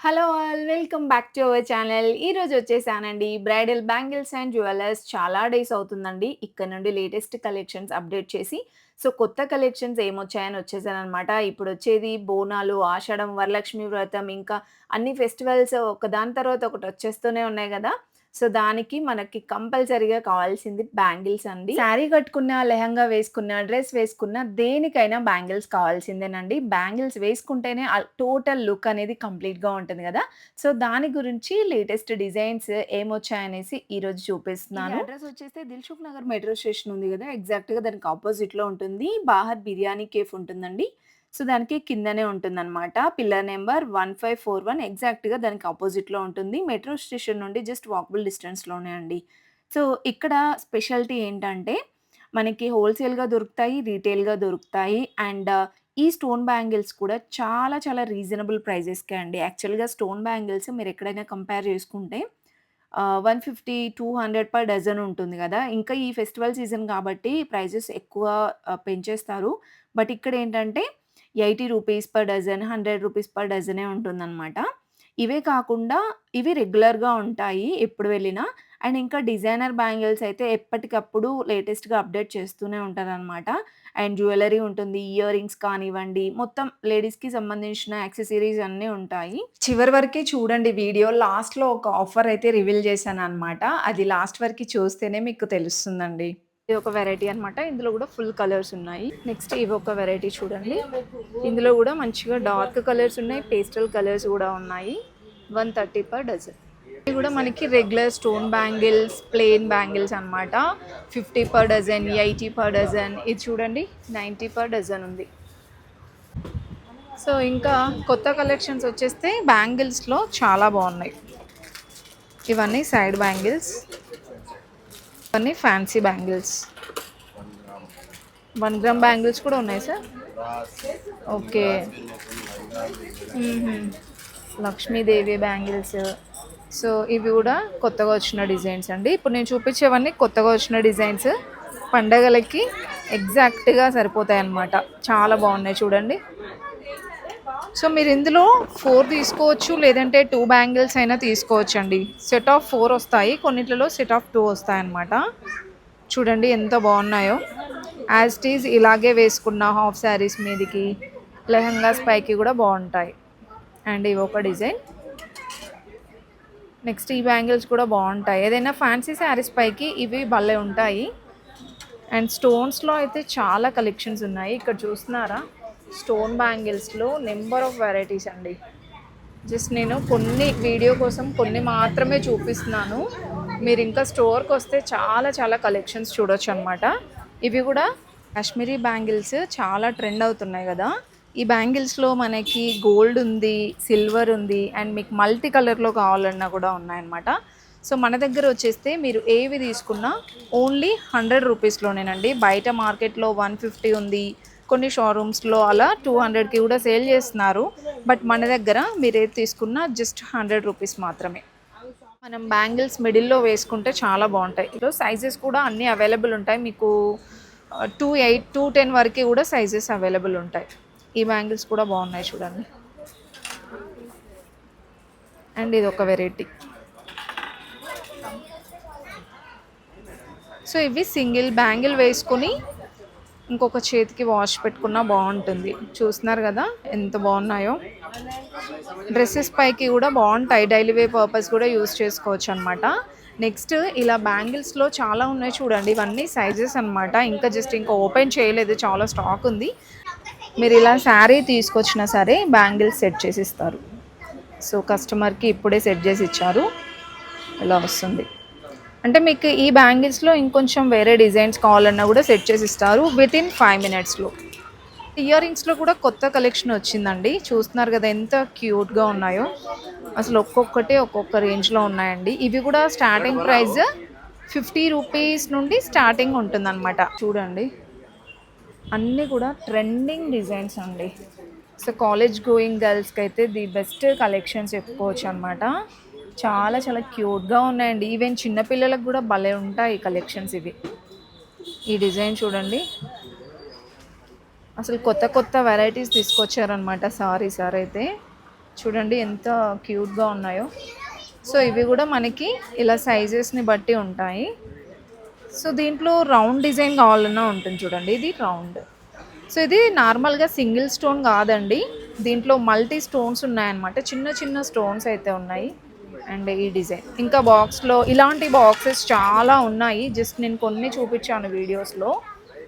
Hello all welcome back to our channel. ఈరోజు వచ్చేసానండి bridal bangles and jewellers చాలా days అవుతుందండి. ఇక్కడ నుండి లేటెస్ట్ కలెక్షన్స్ అప్డేట్ చేసి కొత్త కలెక్షన్స్ ఏమొచ్చాయని వచ్చేసాననమాట. ఇప్పుడొచ్చేది బోనాలు, ఆషాఢం, వరలక్ష్మి వ్రతం ఇంకా అన్ని ఫెస్టివల్స్ ఒకదాని తర్వాత ఒకటి వచ్చేస్తూనే ఉన్నాయి గదా! దానికి మనకి కంపల్సరీగా కావాల్సింది బ్యాంగిల్స్ అండి. శారీ కట్టుకున్న, లెహెంగా వేసుకున్న, డ్రెస్ వేసుకున్న దేనికైనా బ్యాంగిల్స్ కావాల్సిందేనండి. బ్యాంగిల్స్ వేసుకుంటేనే టోటల్ లుక్ అనేది కంప్లీట్‌గా ఉంటుంది గదా! దాని గురించి లేటెస్ట్ డిజైన్స్ ఏమొచ్చాయనేసి ఈరోజు చూపిస్తున్నాను. అడ్రెస్ వచ్చేసి దిల్‌సుఖ్ నగర్ మెట్రో స్టేషన్ ఉంది గదా! ఎగ్జాక్ట్‌గా దానికి అపోజిట్‌లో ఉంటుంది. బాహర్ బిర్యానీ కేఫ్ ఉంటుందండి. దానికి కిందనే ఉంటుందనమాట. పిల్లర్ నంబర్ 1541 ఎగ్జాక్ట్‌గా దానికి అపోజిట్‌లో ఉంటుంది. మెట్రో స్టేషన్ నుండి జస్ట్ వాకబుల్ డిస్టెన్స్‌లోనే అండి. ఇక్కడ స్పెషాలిటీ ఏంటంటే, మనకి హోల్‌సేల్‌గా దొరుకుతాయి, రీటైల్‌గా దొరుకుతాయి. అండ్ ఈ స్టోన్ బ్యాంగిల్స్ కూడా చాలా చాలా రీజనబుల్ ప్రైజెస్‌కే అండి. యాక్చువల్‌గా స్టోన్ బ్యాంగిల్స్ మీరెక్కడైనా కంపేర్ చేసుకుంటే 150, 200 పర్ డజన్ ఉంటుంది గదా! ఇంకా ఈ ఫెస్టివల్ సీజన్ కాబట్టి ప్రైజెస్ ఎక్కువ పెంచేస్తారు. బట్ ఇక్కడేంటంటే రూ. 80 పర్ డజన్, రూ. 100 పర్ డజనే ఉంటుందనమాట. ఇవే కాకుండా ఇవి రెగ్యులర్‌గా ఉంటాయి ఎప్పుడు వెళ్ళినా. అండ్ ఇంకా డిజైనర్ బ్యాంగిల్స్ అయితే ఎప్పటికప్పుడు లేటెస్ట్‌గా అప్డేట్ చేస్తూనే ఉంటారనమాట. అండ్ జ్యువెల్లరీ ఉంటుంది. ఇయర్ రింగ్స్ కానివ్వండి, మొత్తం లేడీస్‌కి సంబంధించిన యాక్సెసరీస్ అన్నీ ఉంటాయి. చివరి వరకే చూడండి వీడియో. లాస్ట్‌లో ఒక ఆఫర్ అయితే రివీల్ చేశాననమాట. అది లాస్ట్ వరకి చూస్తేనే మీకు తెలుస్తుందండి. ఇది ఒక వెరైటీ అనమాట. ఇందులో గూడా ఫుల్ కలర్స్ ఉన్నాయి. నెక్స్ట్ ఇవొక వెరైటీ చూడండి. ఇందులో గూడా మంచిగా డార్క్ కలర్స్ ఉన్నాయి. పేస్టల్ కలర్స్ గూడా ఉన్నాయి. 130 పర్ డజన్. ఇవి గూడా మనకి regular stone bangles, plain bangles అనమాట. 50 పర్ డజన్, 80 పర్ డజన్. ఇది చూడండి 90 పర్ డజన్ ఉంది. ఇంకా కొత్త కలెక్షన్స్ వచ్చేస్తే బ్యాంగిల్స్‌లో చాలా బాగున్నాయి. ఇవన్నీ సైడ్ బ్యాంగిల్స్. ఇవన్నీ ఫ్యాన్సీ బ్యాంగిల్స్. 1 గ్రామ్ బ్యాంగిల్స్ కూడా ఉన్నాయి సార్. ఓకే. లక్ష్మీదేవి బ్యాంగిల్స్. ఇవి కూడా కొత్తగా వచ్చిన డిజైన్స్ అండి. ఇప్పుడు నేను చూపించేవన్నీ కొత్తగా వచ్చిన డిజైన్స్. పండగలకి ఎగ్జాక్ట్‌గా సరిపోతాయన్నమాట. చాలా బాగున్నాయి చూడండి. మీరు ఇందులో 4 తీసుకోవచ్చు, లేదంటే 2 బ్యాంగిల్స్ అయినా తీసుకోవచ్చండి. సెట్ ఆఫ్ 4 వస్తాయి. కొన్నిట్లలో సెట్ ఆఫ్ 2 వస్తాయన్నమాట. చూడండి ఎంత బాగున్నాయో. యాజ్ ఇట్ ఈజ్ ఇలాగే వేసుకున్న హాఫ్ శారీస్ మీదకి, లెహంగాస్ పైకి కూడా బాగుంటాయి. అండ్ ఇవి ఒక డిజైన్. నెక్స్ట్ ఈ బ్యాంగిల్స్ కూడా బాగుంటాయి. ఏదైనా ఫ్యాన్సీ శారీస్ పైకి ఇవి భలే ఉంటాయి. అండ్ స్టోన్స్లో అయితే చాలా కలెక్షన్స్ ఉన్నాయి. ఇక్కడ చూస్తున్నారా, స్టోన్ బ్యాంగిల్స్లో నెంబర్ ఆఫ్ వెరైటీస్ అండి. జస్ట్ నేను కొన్ని వీడియో కోసం కొన్ని మాత్రమే చూపిస్తున్నాను. మీరు ఇంకా స్టోర్కి వస్తే చాలా చాలా కలెక్షన్స్ చూడొచ్చు అనమాట. ఇవి కూడా కాశ్మీరీ బ్యాంగిల్స్ చాలా ట్రెండ్ అవుతున్నాయి కదా. ఈ బ్యాంగిల్స్లో మనకి గోల్డ్ ఉంది, సిల్వర్ ఉంది, అండ్ మీకు మల్టీ కలర్లో కావాలన్నా కూడా ఉన్నాయన్నమాట. మన దగ్గర వచ్చేస్తే మీరు ఏవి తీసుకున్నా ఓన్లీ 100 రూపీస్లోనేనండి. బయట మార్కెట్లో 150 ఉంది, కొన్ని షోరూమ్స్లో అలా 200కి కూడా సేల్ చేస్తున్నారు. బట్ మన దగ్గర మీరు ఏది తీసుకున్నా జస్ట్ 100 రూపీస్ మాత్రమే. మనం బ్యాంగిల్స్ మిడిల్లో వేసుకుంటే చాలా బాగుంటాయి. ఇందులో సైజెస్ కూడా అన్నీ అవైలబుల్ ఉంటాయి. మీకు 2, 8, 210 వరకు కూడా సైజెస్ అవైలబుల్ ఉంటాయి. ఈ బ్యాంగిల్స్ కూడా బాగున్నాయి చూడండి. అండ్ ఇది ఒక వెరైటీ. ఇవి సింగిల్ బ్యాంగిల్ వేసుకొని ఇంకొక చేతికి వాష్ పెట్టుకున్నా బాగుంటుంది. చూస్తున్నారు కదా ఎంత బాగున్నాయో. డ్రెస్సెస్ పైకి కూడా బాగుంటాయి. డైలీ వేర్ పర్పస్ కూడా యూస్ చేసుకోవచ్చు అనమాట. నెక్స్ట్ ఇలా బ్యాంగిల్స్లో చాలా ఉన్నాయి చూడండి. ఇవన్నీ సైజెస్ అనమాట. ఇంకా ఓపెన్ చేయలేదు, చాలా స్టాక్ ఉంది. మీరు ఇలా శారీ తీసుకొచ్చినా సరే బ్యాంగిల్స్ సెట్ చేసి ఇస్తారు. కస్టమర్కి ఇప్పుడే సెట్ చేసి ఇచ్చారు. ఇలా వస్తుంది. అంటే మీకు ఈ బ్యాంగిల్స్లో ఇంకొంచెం వేరే డిజైన్స్ కావాలన్నా కూడా సెట్ చేసి ఇస్తారు వితిన్ 5 మినిట్స్లో. ఇయర్ రింగ్స్లో కూడా కొత్త కలెక్షన్ వచ్చిందండి. చూస్తున్నారు కదా ఎంత క్యూట్గా ఉన్నాయో. అసలు ఒక్కొక్కటి ఒక్కొక్క రేంజ్లో ఉన్నాయండి. ఇవి కూడా స్టార్టింగ్ ప్రైస్ 50 రూపీస్ నుండి స్టార్టింగ్ ఉంటుందన్నమాట. చూడండి అన్నీ కూడా ట్రెండింగ్ డిజైన్స్ అండి. కాలేజ్ గోయింగ్ గర్ల్స్కి అయితే ది బెస్ట్ కలెక్షన్స్ చెప్పుకోవచ్చు అనమాట. చాలా చాలా క్యూట్గా ఉన్నాయండి. ఈవెన్ చిన్నపిల్లలకు కూడా భలే ఉంటాయి కలెక్షన్స్ ఇవి. ఈ డిజైన్ చూడండి. అసలు కొత్త కొత్త వెరైటీస్ తీసుకొచ్చారనమాట సారీ అయితే. చూడండి ఎంత క్యూట్గా ఉన్నాయో. సో ఇవి కూడా మనకి ఇలా సైజెస్ని బట్టి ఉంటాయి. సో దీంట్లో రౌండ్ డిజైన్ కావాలన్నా ఉంటుంది చూడండి, ఇది రౌండ్. సో ఇది నార్మల్గా సింగిల్ స్టోన్ కాదండి, దీంట్లో మల్టీ స్టోన్స్ ఉన్నాయన్నమాట, చిన్న చిన్న స్టోన్స్ అయితే ఉన్నాయి. అండ్ ఈ డిజైన్ ఇంకా బాక్స్లో ఇలాంటి బాక్సెస్ చాలా ఉన్నాయి, జస్ట్ నేను కొన్ని చూపించాను వీడియోస్లో.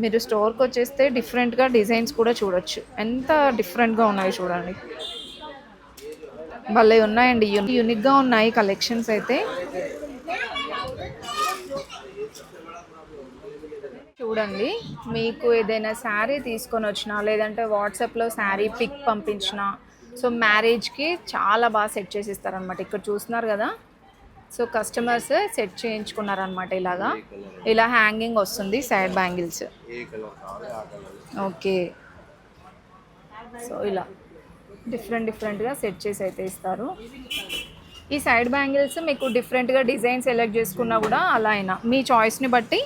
మీరు స్టోర్కి వచ్చేస్తే డిఫరెంట్గా డిజైన్స్ కూడా చూడొచ్చు, ఎంత డిఫరెంట్గా ఉన్నాయి చూడండి. భలే ఉన్నాయండి, యూనిక్గా ఉన్నాయి కలెక్షన్స్ అయితే. చూడండి, మీకు ఏదైనా శారీ తీసుకొని వచ్చినా లేదంటే వాట్సాప్లో శారీ పిక్ పంపించిన, సో మ్యారేజ్కి చాలా బాగా సెట్ చేసి ఇస్తారనమాట. ఇక్కడ చూస్తున్నారు కదా, సో కస్టమర్స్ సెట్ చేయించుకున్నారనమాట. ఇలా హ్యాంగింగ్ వస్తుంది, సైడ్ బ్యాంగిల్స్. ఓకే, సో ఇలా డిఫరెంట్గా సెట్ చేసి అయితే ఇస్తారు. ఈ సైడ్ బ్యాంగిల్స్ మీకు డిఫరెంట్గా డిజైన్ సెలెక్ట్ చేసుకున్నా కూడా అలా అయినా మీ చాయిస్ని బట్టి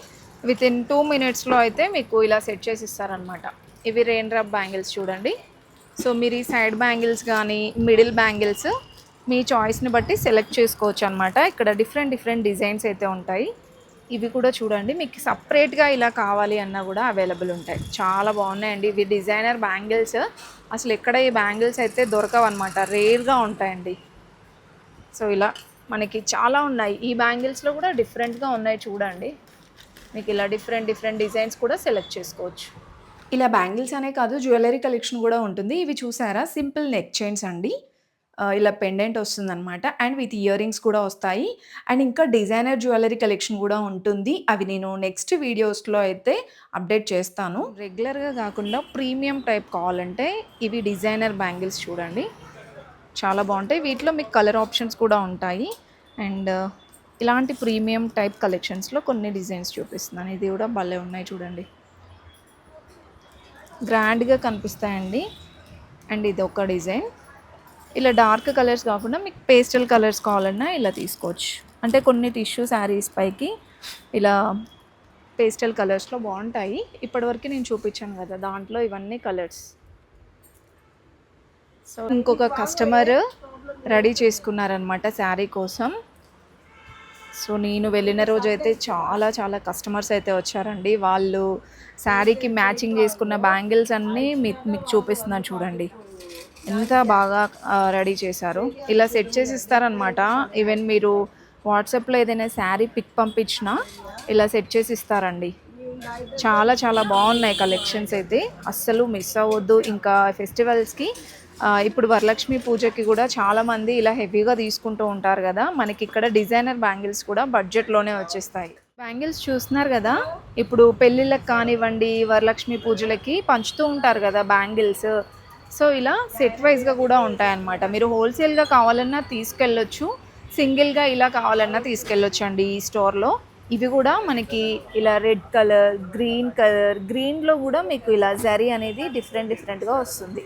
వితిన్ 2 minutesలో అయితే మీకు ఇలా సెట్ చేసి ఇస్తారనమాట. ఇవి రెయిన్ డ్రాప్ బ్యాంగిల్స్ చూడండి. సో మీరు ఈ సైడ్ బ్యాంగిల్స్ కానీ మిడిల్ బ్యాంగిల్స్ మీ చాయిస్ని బట్టి సెలెక్ట్ చేసుకోవచ్చు అనమాట. ఇక్కడ డిఫరెంట్ డిజైన్స్ అయితే ఉంటాయి. ఇవి కూడా చూడండి, మీకు సపరేట్గా ఇలా కావాలి అన్నా కూడా అవైలబుల్ ఉంటాయి. చాలా బాగున్నాయండి ఇవి డిజైనర్ బ్యాంగిల్స్. అసలు ఎక్కడ ఈ బ్యాంగిల్స్ అయితే దొరకవు అనమాట, రేర్గా ఉంటాయండి. సో ఇలా మనకి చాలా ఉన్నాయి. ఈ బ్యాంగిల్స్లో కూడా డిఫరెంట్గా ఉన్నాయి చూడండి. మీకు ఇలా డిఫరెంట్ డిజైన్స్ కూడా సెలెక్ట్ చేసుకోవచ్చు. ఇలా బ్యాంగిల్స్ అనే కాదు, జ్యువెలరీ కలెక్షన్ కూడా ఉంటుంది. ఇవి చూసారా, సింపుల్ నెక్ చైన్స్ అండి. ఇలా పెండెంట్ వస్తుందన్నమాట, అండ్ విత్ ఇయర్ రింగ్స్ కూడా వస్తాయి. అండ్ ఇంకా డిజైనర్ జ్యువెలరీ కలెక్షన్ కూడా ఉంటుంది. అవి నేను నెక్స్ట్ వీడియోస్లో అయితే అప్డేట్ చేస్తాను. రెగ్యులర్గా కాకుండా ప్రీమియం టైప్ కావాలంటే ఇవి డిజైనర్ బ్యాంగిల్స్ చూడండి, చాలా బాగుంటాయి. వీటిలో మీకు కలర్ ఆప్షన్స్ కూడా ఉంటాయి. అండ్ ఇలాంటి ప్రీమియం టైప్ కలెక్షన్స్లో కొన్ని డిజైన్స్ చూపిస్తున్నాను. ఇది కూడా భలే ఉన్నాయి చూడండి, గ్రాండ్గా కనిపిస్తాయండి. అండ్ ఇది ఒక డిజైన్, ఇలా డార్క్ కలర్స్ కాకుండా మీకు పేస్టల్ కలర్స్ కావాలన్నా ఇలా తీసుకోవచ్చు. అంటే కొన్ని టిష్యూ శారీస్ పైకి ఇలా పేస్టల్ కలర్స్లో బాగుంటాయి. ఇప్పటివరకు నేను చూపించాను కదా, దాంట్లో ఇవన్నీ కలర్స్. సో ఇంకొక కస్టమర్ రెడీ చేసుకున్నారనమాట శారీ కోసం. సో నేను వెళ్ళిన రోజు అయితే చాలా కస్టమర్స్ అయితే వచ్చారండి. వాళ్ళు శారీకి మ్యాచింగ్ చేసుకున్న బ్యాంగిల్స్ అన్నీ మీకు చూపిస్తున్నాను చూడండి, ఎంత బాగా రెడీ చేశారు. ఇలా సెట్ చేసి ఇస్తారనమాట. ఈవెన్ మీరు వాట్సాప్లో ఏదైనా శారీ పిక్ పంపించినా ఇలా సెట్ చేసి ఇస్తారండి. చాలా బాగున్నాయి కలెక్షన్స్ అయితే, అస్సలు మిస్ అవ్వద్దు. ఇంకా ఫెస్టివల్స్కి ఇప్పుడు వరలక్ష్మి పూజకి కూడా చాలామంది ఇలా హెవీగా తీసుకుంటూ ఉంటారు కదా, మనకి ఇక్కడ డిజైనర్ బ్యాంగిల్స్ కూడా బడ్జెట్లోనే వచ్చేస్తాయి. బ్యాంగిల్స్ చూస్తున్నారు కదా, ఇప్పుడు పెళ్ళిళ్ళకి కానివ్వండి, వరలక్ష్మి పూజలకి పంచుతూ ఉంటారు కదా బ్యాంగిల్స్. సో ఇలా సెట్ వైజ్గా కూడా ఉంటాయన్నమాట. మీరు హోల్సేల్గా కావాలన్నా తీసుకెళ్ళొచ్చు, సింగిల్గా ఇలా కావాలన్నా తీసుకెళ్ళొచ్చు అండి ఈ స్టోర్లో. ఇవి కూడా మనకి ఇలా రెడ్ కలర్, గ్రీన్ కలర్, గ్రీన్లో కూడా మీకు ఇలా జరీ అనేది డిఫరెంట్గా వస్తుంది.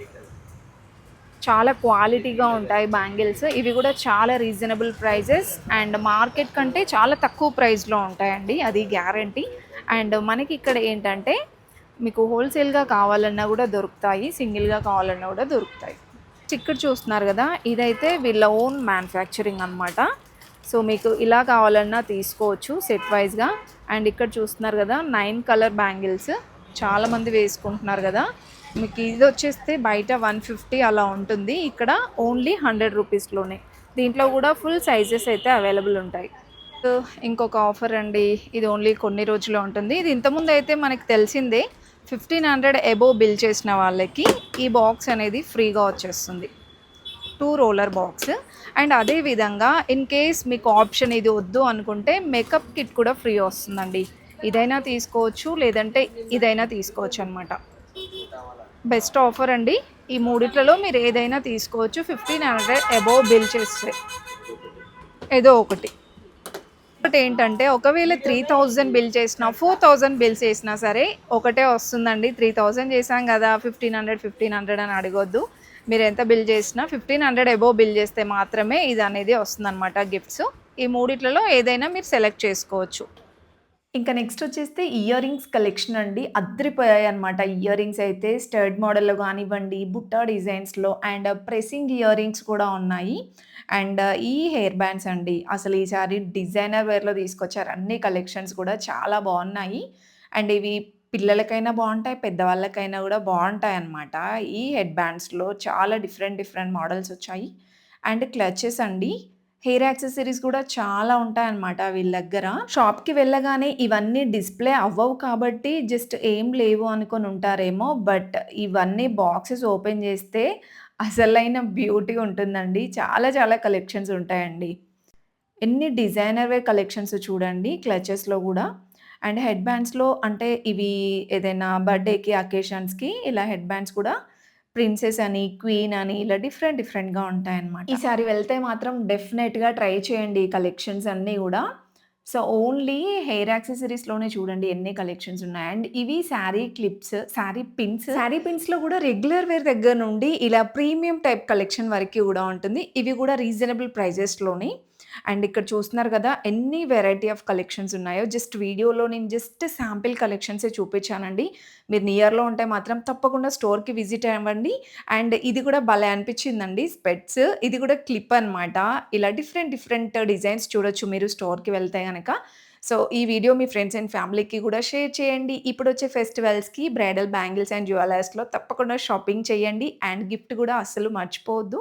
చాలా క్వాలిటీగా ఉంటాయి బ్యాంగిల్స్. ఇవి కూడా చాలా రీజనబుల్ ప్రైజెస్ అండ్ మార్కెట్ కంటే చాలా తక్కువ ప్రైస్లో ఉంటాయండి, అది గ్యారంటీ. అండ్ మనకి ఇక్కడ ఏంటంటే మీకు హోల్సేల్గా కావాలన్నా కూడా దొరుకుతాయి, సింగిల్గా కావాలన్నా కూడా దొరుకుతాయి. ఇక్కడ చూస్తున్నారు కదా, ఇదైతే వీళ్ళ ఓన్ మ్యానుఫ్యాక్చరింగ్ అనమాట. సో మీకు ఇలా కావాలన్నా తీసుకోవచ్చు సెట్ వైజ్గా. అండ్ ఇక్కడ చూస్తున్నారు కదా 9 కలర్ బ్యాంగిల్స్, చాలామంది వేసుకుంటున్నారు కదా. మీకు ఇది వచ్చేస్తే బయట 150 అలా ఉంటుంది, ఇక్కడ ఓన్లీ 100 రూపీస్లోనే. దీంట్లో కూడా ఫుల్ సైజెస్ అయితే అవైలబుల్ ఉంటాయి. ఇంకొక ఆఫర్ అండి, ఇది ఓన్లీ కొన్ని రోజుల్లో ఉంటుంది. ఇది ఇంతకుముందు అయితే మనకు తెలిసిందే, 1500 అబోవ్ బిల్ చేసిన వాళ్ళకి ఈ బాక్స్ అనేది ఫ్రీగా వచ్చేస్తుంది, 2 రోలర్ బాక్స్. అండ్ అదేవిధంగా ఇన్ కేస్ మీకు ఆప్షన్ ఇది వద్దు అనుకుంటే మేకప్ కిట్ కూడా ఫ్రీ వస్తుందండి. ఇదైనా తీసుకోవచ్చు, లేదంటే ఇదైనా తీసుకోవచ్చు అనమాట. బెస్ట్ ఆఫర్ అండి. ఈ మూడిట్లలో మీరు ఏదైనా తీసుకోవచ్చు, 1500 అబోవ్ బిల్ చేస్తే ఏదో ఒకటి. ఏంటంటే ఒకవేళ 3000 బిల్ చేసినా 4000 బిల్ చేసినా సరే ఒకటే వస్తుందండి. 3000 చేసాం కదా 1500 అని అడగొద్దు. మీరు ఎంత బిల్ చేసినా 1500 అబోవ్ బిల్ చేస్తే మాత్రమే ఇది అనేది వస్తుందన్నమాట గిఫ్ట్స్. ఈ మూడిట్లలో ఏదైనా మీరు సెలెక్ట్ చేసుకోవచ్చు. ఇంకా నెక్స్ట్ వచ్చేస్తే ఇయర్ రింగ్స్ కలెక్షన్ అండి. అద్రిపోయాయన్నమాట. ఇయర్ రింగ్స్ అయితే స్టడ్ మోడల్‌లో గానివ్వండి, బుట్ట డిజైన్స్‌లో అండ్ ప్రెసింగ్ ఇయర్ రింగ్స్ కూడా ఉన్నాయి. అండ్ ఈ హెయిర్ బ్యాండ్స్ అండి. అసలు ఈసారి డిజైనర్ వేర్‌లో తీసుకొచ్చారు. అన్ని కలెక్షన్స్ కూడా చాలా బావున్నాయి. అండ్ ఇవి పిల్లలకైనా బావుంటాయి, పెద్దవాళ్ళకైనా గూడా బావుంటాయన్నమాట. ఈ హెడ్ బ్యాండ్స్‌లో చాలా డిఫరెంట్ డిఫరెంట్ మోడల్స్ వచ్చాయి. అండ్ క్లచెస్ అండి. హెయిర్ యాక్సెసరీస్ కూడా చాలా ఉంటాయన్నమాట వీళ్ళ దగ్గర. షాప్‌కి వెళ్ళగానే ఇవన్నీ డిస్‌ప్లే అవ్వవు కాబట్టి జస్ట్ ఏం లేవు అనుకోని ఉంటారేమో. బట్ ఇవన్నీ బాక్సెస్ ఓపెన్ చేస్తే అసలైన బ్యూటీ ఉంటుందండి. చాలా చాలా కలెక్షన్స్ ఉంటాయండి. ఎన్ని డిజైనర్ వేర్ కలెక్షన్స్ చూడండి క్లచెస్‌లో గూడా. అండ్ హెడ్ బ్యాండ్స్‌లో అంటే ఇవి ఏదైనా బర్త్‌డేకి, అకేషన్స్‌కి ఇలా హెడ్ బ్యాండ్స్ కూడా ప్రిన్సెస్ అని, క్వీన్ అని ఇలా డిఫరెంట్ డిఫరెంట్‌గా ఉంటాయన్నమాట. ఈసారి వెళ్తే మాత్రం డెఫినెట్‌గా ట్రై చేయండి ఈ కలెక్షన్స్ అన్నీ గూడా. సో, ఓన్లీ హెయిర్ యాక్సెసరీస్‌లోనే చూడండి ఎన్ని కలెక్షన్స్ ఉన్నాయి. అండ్ ఇవి శారీ క్లిప్స్, శారీ పిన్స్‌లో గూడా రెగ్యులర్ వేర్ దగ్గర నుండి ఇలా ప్రీమియం టైప్ కలెక్షన్ వరకి గూడా ఉంటుంది. ఇవి గూడా రీజనబుల్ ప్రైజెస్‌లోనే. అండ్ ఇక్కడ చూస్తున్నారు గదా! ఎన్ని వెరైటీ ఆఫ్ కలెక్షన్స్ ఉన్నాయో. వీడియోలో నేను శాంపిల్ కలెక్షన్సే చూపించానండి. మీరు నియర్‌లో ఉంటే మాత్రం తప్పకుండా స్టోర్‌కి విజిట్ అవ్వండి. అండ్ ఇది కూడా భలే అనిపించిందండి స్పెట్స్. ఇది కూడా క్లిప్ అనమాట. ఇలా డిఫరెంట్ డిఫరెంట్ డిజైన్స్ చూడొచ్చు మీరు స్టోర్‌కి వెళ్తే గనక. సో, ఈ వీడియో మీ ఫ్రెండ్స్ అండ్ ఫ్యామిలీకి కూడా షేర్ చేయండి. ఇప్పుడొచ్చే ఫెస్టివల్స్‌కి బ్రైడల్ బ్యాంగిల్స్ అండ్ జ్యువెలర్స్‌లో తప్పకుండా షాపింగ్ చేయండి. అండ్ గిఫ్ట్ కూడా అస్సలు మర్చిపోవద్దు.